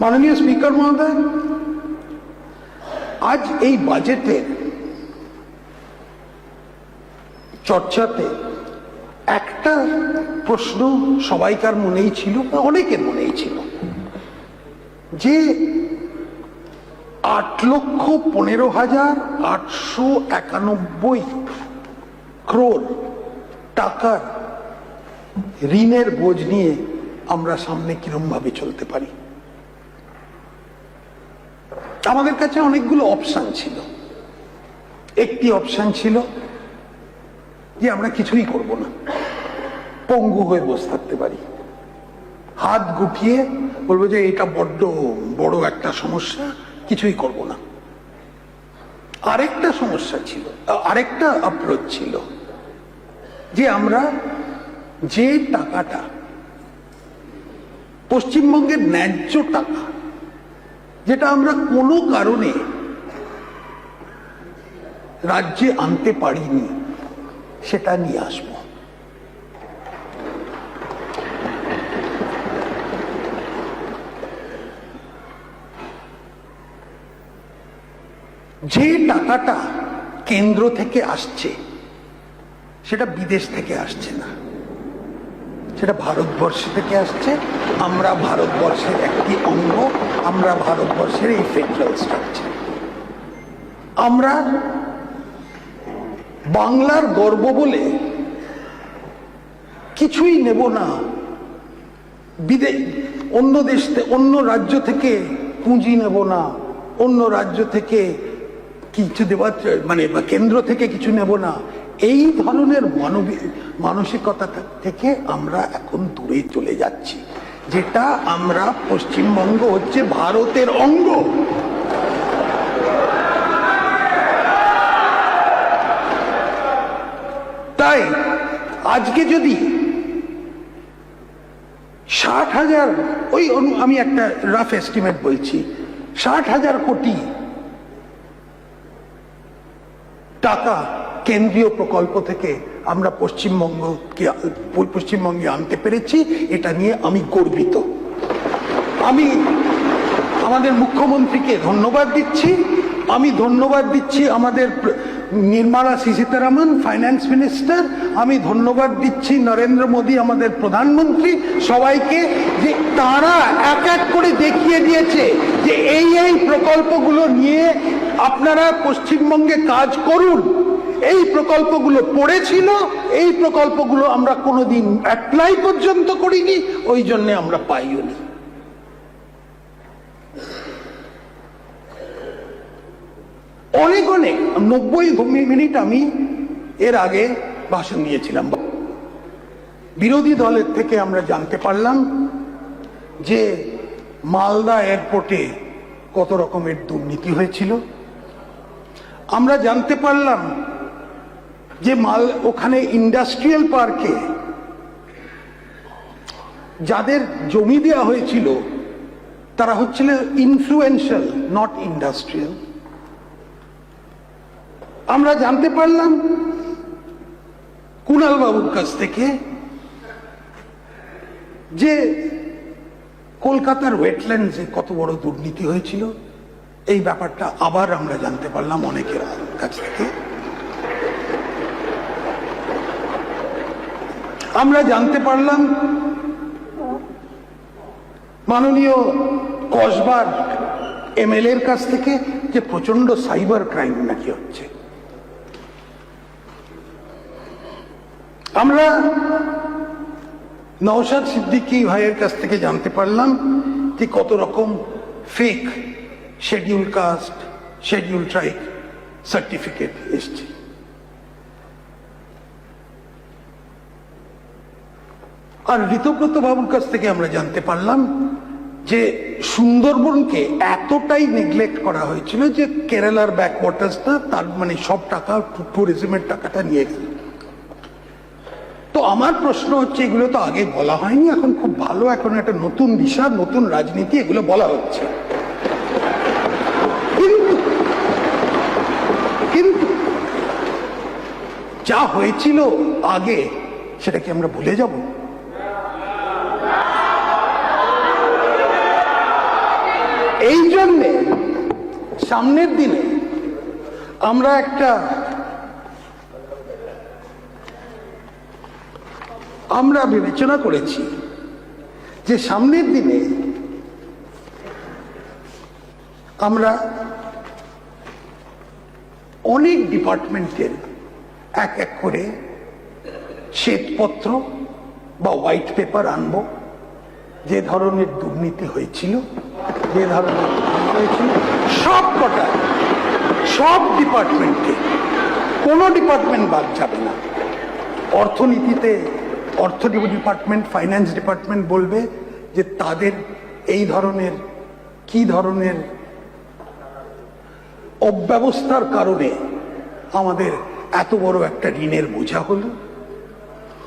মাননীয় স্পিকার মহোদয়, আজ এই বাজেটের চর্চাতে একটা প্রশ্ন সবাইকার মনেই ছিল, অনেকের মনেই ছিল, যে 8,15,891 crore টাকার ঋণের বোঝ নিয়ে আমরা সামনে কিরম ভাবে চলতে পারি। আমাদের কাছে অনেকগুলো অপশন ছিল। একটি অপশন ছিল যে আমরা কিছুই করব না, পঙ্গু হয়ে বসে থাকতে পারি, হাত গুটিয়ে বলবো যে এটা বড্ড বড় একটা সমস্যা, কিছুই করব না। আরেকটা সমস্যা ছিল, আরেকটা অ্যাপ্রোচ ছিল যে আমরা যে টাকাটা পশ্চিমবঙ্গের ন্যায্য টাকা, যেটা আমরা কোনো কারণে রাজ্যে আনতে পারিনি, সেটা নিয়ে আসব। যে টাকাটা কেন্দ্র থেকে আসছে সেটা বিদেশ থেকে আসছে না, সেটা ভারতবর্ষ থেকে আসছে। আমরা ভারতবর্ষের একটি অঙ্গ, আমরা ভারতবর্ষের এই ফেডারেল স্ট্রাকচার। আমরা বাংলার গর্ব বলে কিছুই নেব না, অন্য দেশ, অন্য রাজ্য থেকে পুঁজি নেব না, অন্য রাজ্য থেকে কিছু দেওয়ার মানে কেন্দ্র থেকে কিছু নেব না। এই ধরনের মানসিকতা থেকে আমরা এখন দূরে চলে যাচ্ছি, যেটা আমরা পশ্চিমবঙ্গ হচ্ছে ভারতের অঙ্গ। তাই আজকে যদি 60,000, ওই আমি একটা রাফ এস্টিমেট বলছি, 60,000 কোটি টাকা কেন্দ্রীয় প্রকল্প থেকে আমরা পশ্চিমবঙ্গে আনতে পেরেছি, এটা নিয়ে আমি গর্বিত। আমি আমাদের মুখ্যমন্ত্রীকে ধন্যবাদ দিচ্ছি, আমি ধন্যবাদ দিচ্ছি আমাদের নির্মলা সীতারামন ফাইন্যান্স মিনিস্টার, আমি ধন্যবাদ দিচ্ছি নরেন্দ্র মোদী আমাদের প্রধানমন্ত্রী, সবাইকে, যে তারা এক এক করে দেখিয়ে দিয়েছে যে এই প্রকল্পগুলো নিয়ে আপনারা পশ্চিমবঙ্গে কাজ করুন। এই প্রকল্পগুলো পড়েছিল, এই প্রকল্পগুলো আমরা কোনোদিন অ্যাপ্লাই পর্যন্ত করিনি, ওই জন্য আমরা পাইও নি। অনেক 90 মিনিট আমি এর আগে ভাষণ দিয়েছিলাম। বিরোধী দলের থেকে আমরা জানতে পারলাম যে মালদা এয়ারপোর্টে কত রকমের দুর্নীতি হয়েছিল। আমরা জানতে পারলাম যে ওখানে ইন্ডাস্ট্রিয়াল পার্কে যাদের জমি দেওয়া হয়েছিল তারা হচ্ছিল ইনফ্লুয়েন্সিয়াল, নট ইন্ডাস্ট্রিয়াল। আমরা জানতে পারলাম কুণাল বাবুর কাছ থেকে যে কলকাতার ওয়েটল্যান্ডসে কত বড় দুর্নীতি হয়েছিল। এই ব্যাপারটা আবার আমরা জানতে পারলাম অনেকের কাছ থেকে। আমরা জানতে পারলাম মাননীয় কসবার এমএলএ এর কাছ থেকে যে প্রচন্ড সাইবার ক্রাইম নাকি হচ্ছে। আমরা নওশাদ সিদ্দিকী ভাইয়ের কাছ থেকে জানতে পারলাম যে কত রকম fake schedule caste, schedule tribe certificate এসছে। আর ঋতব্রত বাবুর কাছ থেকে আমরা জানতে পারলাম যে সুন্দরবনকে এতটাই নেগলেক্ট করা হয়েছিল যে কেরালার ব্যাকওয়াটার্সটা তার মানে সব টাকা ট্যুরিজমের টাকাটা নিয়ে গেল। তো আমার প্রশ্ন হচ্ছে, এগুলো তো আগে বলা হয়নি, এখন খুব ভালো, এখন একটা নতুন দিশা, নতুন রাজনীতি, এগুলো বলা হচ্ছে। কিন্তু যা হয়েছিল আগে সেটা কি আমরা ভুলে যাব? সামনের দিনে আমরা বিবেচনা করেছি যে সামনের দিনে আমরা অনেক ডিপার্টমেন্টের এক এক করে শ্বেতপত্র বা হোয়াইট পেপার আনব, যে ধরনের দুর্নীতি হয়েছিল, সব ডিপার্টমেন্টে, কোনো ডিপার্টমেন্ট বাদ যাবে না। অর্থনীতিতে অর্থ ডিপার্টমেন্ট, ফাইন্যান্স ডিপার্টমেন্ট বলবে যে তাদের এই ধরনের কি ধরনের অব্যবস্থার কারণে আমাদের এত বড় একটা ঋণের বোঝা হলো।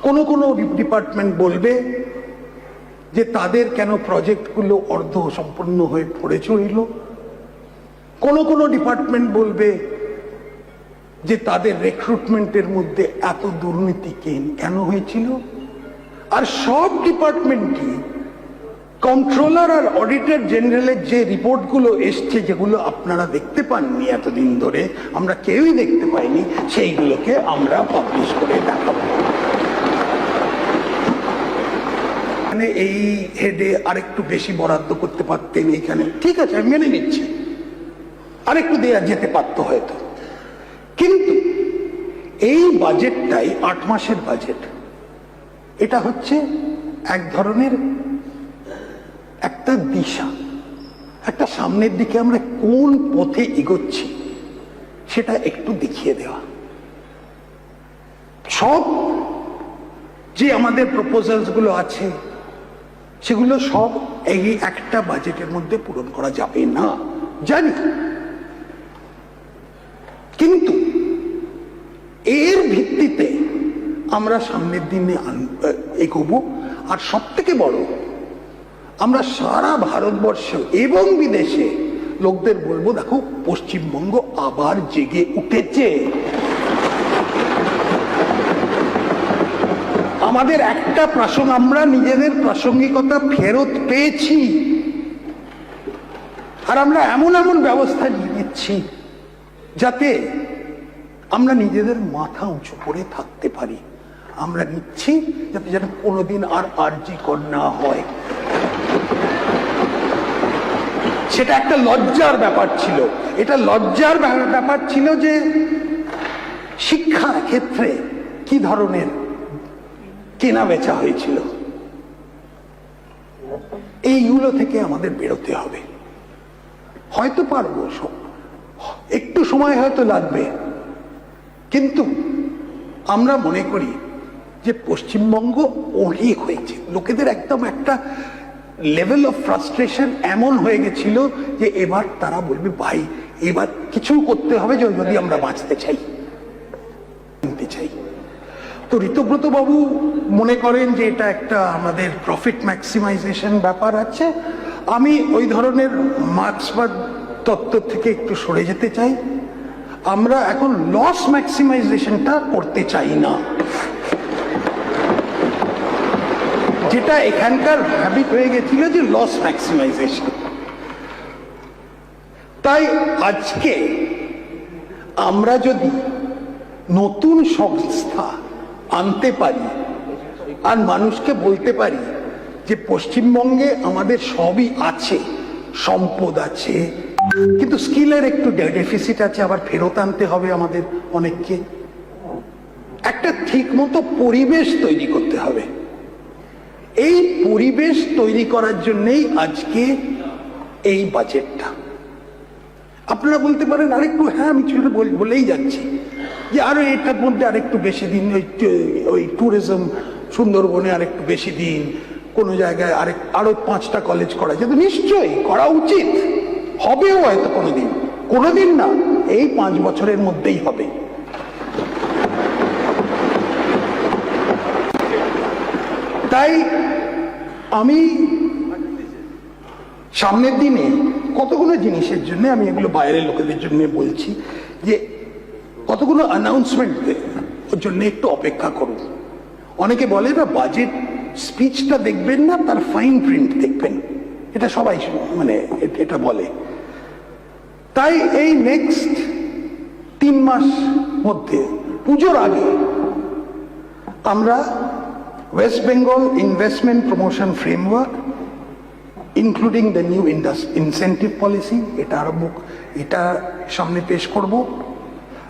কোনো ডিপার্টমেন্ট বলবে যে তাদের কেন প্রজেক্টগুলো অর্ধ সম্পূর্ণ হয়ে পড়ে চলিল। কোনো ডিপার্টমেন্ট বলবে যে তাদের রিক্রুটমেন্টের মধ্যে এত দুর্নীতি কেন হয়েছিল। আর সব ডিপার্টমেন্টই কন্ট্রোলার আর অডিটর জেনারেলের যে রিপোর্টগুলো এসছে, যেগুলো আপনারা দেখতে পাননি এতদিন ধরে, আমরা কেউই দেখতে পাইনি, সেইগুলোকে আমরা পাবলিশ করে দেখাবো। মানে এই হেডে আরেকটু বেশি বরাদ্দ করতে পারতেন, এইখানে ঠিক আছে, আমি মেনে নিচ্ছি, আরেকটু দেয়া যেতে পারত হয়তো, কিন্তু এই বাজেটটাই 8 মাসের বাজেট। এটা হচ্ছে এক ধরনের একটা দিশা, একটা সামনের দিকে আমরা কোন পথে এগোচ্ছি সেটা একটু দেখিয়ে দেওয়া। সব যে আমাদের প্রপোজালস গুলো আছে সেগুলো সব এই একটা বাজেটের মধ্যে পূরণ করা যাবে না, জানি, কিন্তু এর ভিত্তিতে আমরা সামনের দিনে এগোবো। আর সব থেকে বড়, আমরা সারা ভারতবর্ষ এবং বিদেশে লোকদের বলবো, দেখো পশ্চিমবঙ্গ আবার জেগে উঠেছে। আমাদের একটা আমরা নিজেদের প্রাসঙ্গিকতা ফেরত পেয়েছি, আর আমরা এমন ব্যবস্থা নিয়ে নিচ্ছি যাতে আমরা নিজেদের মাথা উঁচু করে থাকতে পারি। আমরা নিচ্ছি যাতে যেন কোনোদিন আর আরজি কর না হয়। সেটা একটা লজ্জার ব্যাপার ছিল, এটা লজ্জার ব্যাপার ছিল যে শিক্ষা ক্ষেত্রে কি ধরনের কেনা বেচা হয়েছিল। এইগুলো থেকে আমাদের বেরোতে হবে। হয়তো পারবো, একটু সময় হয়তো লাগবে, কিন্তু আমরা মনে করি যে পশ্চিমবঙ্গ অনেক হয়েছে। লোকেদের একদম একটা লেভেল অফ ফ্রাস্ট্রেশন এমন হয়ে গেছিল যে এবার তারা বলবে, ভাই এবার কিছু করতে হবে যদি আমরা বাঁচতে চাই। তো ঋতব্রত বাবু মনে করেন যে এটা একটা আমাদের প্রফিট ম্যাক্সিমাইজেশন ব্যাপার আছে। আমি ওই ধরনের মার্ক্সবাদ তত্ত্ব থেকে একটু সরে যেতে চাই। আমরা এখন লস ম্যাক্সিমাইজেশনটা করতে চাই না, যেটা এখানকার হ্যাবিট হয়ে গেছিল যে লস ম্যাক্সিমাইজেশন। তাই আজকে আমরা যদি নতুন সংস্থা আনতে পারি আর মানুষকে বলতে পারি যে পশ্চিমবঙ্গে আমাদের সবই আছে, সম্পদ আছে, কিন্তু স্কিলের একটু ডেফিসিট আছে, আবার ফেরত আনতে হবে আমাদের অনেককে, একটা ঠিক মতো পরিবেশ তৈরি করতে হবে। এই পরিবেশ তৈরি করার জন্যই আজকে এই বাজেটটা। আপনারা বলতে পারেন আরেকটু, হ্যাঁ আমি বলেই যাচ্ছি যে আরো এটার মধ্যে আরেকটু বেশি দিন ওই ট্যুরিজম, সুন্দরবনে আরেকটু বেশি দিন, কোনো জায়গায় আরো 5টা কলেজ করা যেত। নিশ্চয়ই করা উচিত, হবেও হয়তো কোনোদিন না, এই 5 বছরের মধ্যেই হবে। তাই আমি সামনের দিনে কতগুলো জিনিসের জন্য, আমি এগুলো বাইরের লোকেদের জন্য বলছি, যে কতগুলো অ্যানাউন্সমেন্ট ওর জন্য একটু অপেক্ষা করুন। অনেকে বলে না, বাজেট স্পিচটা দেখবেন না, তার ফাইন প্রিন্ট দেখবেন, এটা সবাই মানে এটা বলে। তাই এই নেক্সট 3 মাস মধ্যে পুজোর আগে আমরা West Bengal investment promotion framework including the new incentive policy এটা সামনে পেশ করব,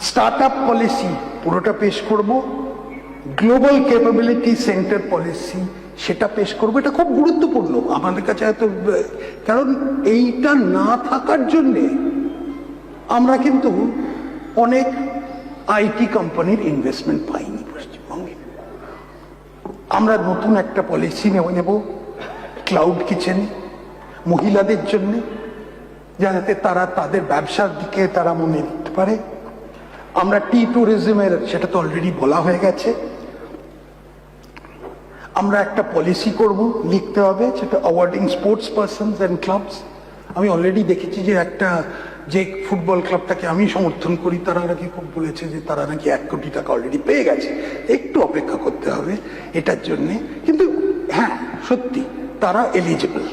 স্টার্ট আপ পলিসি পুরোটা পেশ করব, গ্লোবাল ক্যাপাবিলিটি সেন্টার পলিসি সেটা পেশ করব। এটা খুব গুরুত্বপূর্ণ আমাদের কাছে, এত কারণ এইটা না থাকার জন্যে আমরা কিন্তু অনেক আইটি কোম্পানির ইনভেস্টমেন্ট পাইনি পশ্চিমবঙ্গে। আমরা নতুন একটা পলিসি নেব ক্লাউড কিচেন মহিলাদের জন্য, যাতে তারা তাদের ব্যবসার দিকে তারা মনে দিতে পারে। আমরা ট্যুরিজমের, সেটা তো অলরেডি বলা হয়ে গেছে, আমরা একটা পলিসি করব, লিখতে হবে, সেটা awarding sports persons and clubs. আমি অলরেডি দেখেছি যে ফুটবল ক্লাবটাকে আমি সমর্থন করি, তারা নাকি খুব বলেছে যে তারা নাকি 1 কোটি টাকা অলরেডি পেয়ে গেছে। একটু অপেক্ষা করতে হবে এটার জন্যে, কিন্তু হ্যাঁ সত্যি তারা এলিজিবল।